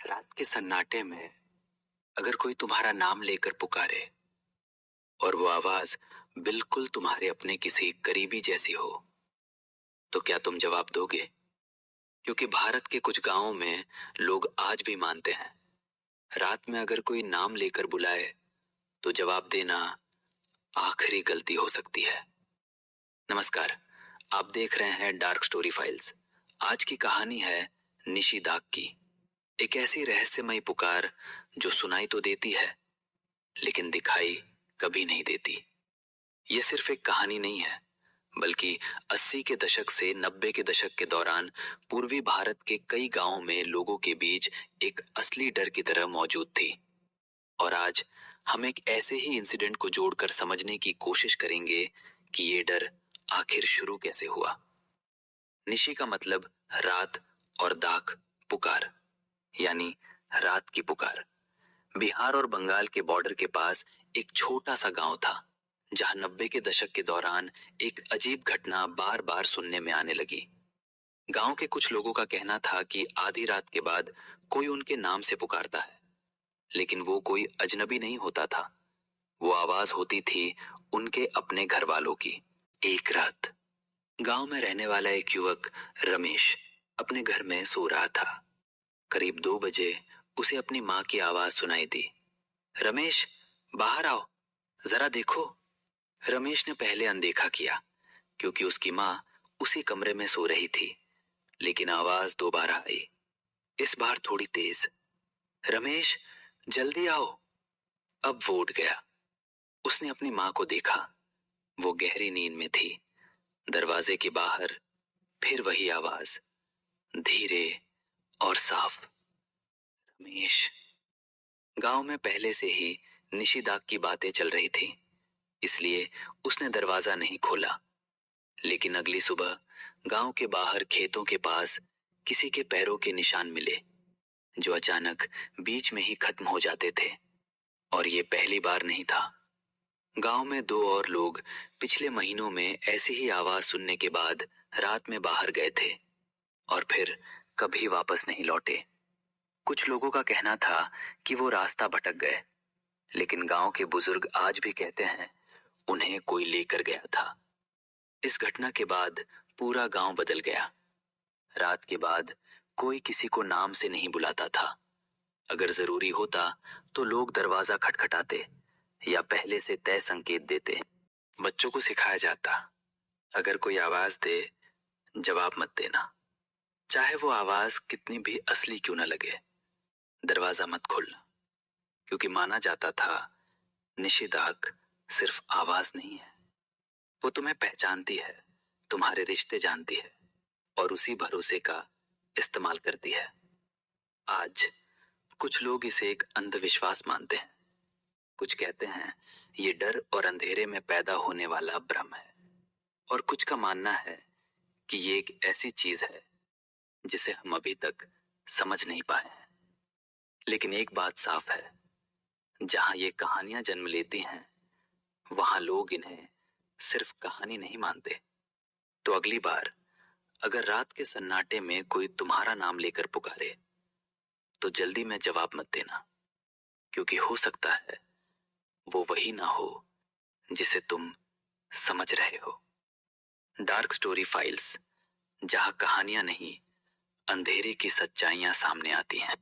रात के सन्नाटे में अगर कोई तुम्हारा नाम लेकर पुकारे और वो आवाज बिल्कुल तुम्हारे अपने किसी करीबी जैसी हो, तो क्या तुम जवाब दोगे? क्योंकि भारत के कुछ गांवों में लोग आज भी मानते हैं, रात में अगर कोई नाम लेकर बुलाए तो जवाब देना आखिरी गलती हो सकती है। नमस्कार, आप देख रहे हैं डार्क स्टोरी फाइल्स। आज की कहानी है निशिदाक की, एक ऐसी रहस्यमयी पुकार जो सुनाई तो देती है लेकिन दिखाई कभी नहीं देती। ये सिर्फ एक कहानी नहीं है, बल्कि 80 के दशक से 90 के दशक के दौरान पूर्वी भारत के कई गांवों में लोगों के बीच एक असली डर की तरह मौजूद थी। और आज हम एक ऐसे ही इंसिडेंट को जोड़कर समझने की कोशिश करेंगे कि ये डर आखिर शुरू कैसे हुआ। निशी का मतलब रात और दाक पुकार, यानी रात की पुकार। बिहार और बंगाल के बॉर्डर के पास एक छोटा सा गांव था, जहां 90 के दशक के दौरान एक अजीब घटना बार बार सुनने में आने लगी। गांव के कुछ लोगों का कहना था कि आधी रात के बाद कोई उनके नाम से पुकारता है, लेकिन वो कोई अजनबी नहीं होता था। वो आवाज होती थी उनके अपने घर वालों की। एक रात गांव में रहने वाला एक युवक रमेश अपने घर में सो रहा था। करीब 2 बजे उसे अपनी माँ की आवाज सुनाई दी। रमेश, बाहर आओ, जरा देखो। रमेश ने पहले अनदेखा किया क्योंकि उसकी माँ उसी कमरे में सो रही थी, लेकिन आवाज दोबारा आई, इस बार थोड़ी तेज। रमेश, जल्दी आओ। अब वो उठ गया। उसने अपनी माँ को देखा, वो गहरी नींद में थी। दरवाजे के बाहर फिर वही आवाज, धीरे और साफ, रमेश। गांव में पहले से ही निशिदाक की बातें चल रही थी, इसलिए उसने दरवाजा नहीं खोला। लेकिन अगली सुबह गांव के बाहर खेतों के पास किसी के पैरों के निशान मिले, जो अचानक बीच में ही खत्म हो जाते थे। और ये पहली बार नहीं था। गांव में 2 और लोग पिछले महीनों में ऐसी ही आवाज सुनने के बाद रात में बाहर गए थे और फिर कभी वापस नहीं लौटे। कुछ लोगों का कहना था कि वो रास्ता भटक गए, लेकिन गांव के बुजुर्ग आज भी कहते हैं उन्हें कोई लेकर गया था। इस घटना के बाद पूरा गांव बदल गया। रात के बाद कोई किसी को नाम से नहीं बुलाता था। अगर जरूरी होता तो लोग दरवाजा खटखटाते या पहले से तय संकेत देते। बच्चों को सिखाया जाता, अगर कोई आवाज दे जवाब मत देना, चाहे वो आवाज कितनी भी असली क्यों न लगे। दरवाजा मत खोलना, क्योंकि माना जाता था निशिदाक सिर्फ आवाज नहीं है, वो तुम्हें पहचानती है, तुम्हारे रिश्ते जानती है और उसी भरोसे का इस्तेमाल करती है। आज कुछ लोग इसे एक अंधविश्वास मानते हैं, कुछ कहते हैं ये डर और अंधेरे में पैदा होने वाला भ्रम है, और कुछ का मानना है कि ये एक ऐसी चीज है जिसे हम अभी तक समझ नहीं पाए हैं। लेकिन एक बात साफ है, जहां ये कहानियां जन्म लेती हैं, वहां लोग इन्हें सिर्फ कहानी नहीं मानते। तो अगली बार अगर रात के सन्नाटे में कोई तुम्हारा नाम लेकर पुकारे, तो जल्दी में जवाब मत देना, क्योंकि हो सकता है वो वही ना हो जिसे तुम समझ रहे हो। डार्क स्टोरी फाइल्स, जहां कहानियां नहीं, अंधेरे की सच्चाइयां सामने आती हैं।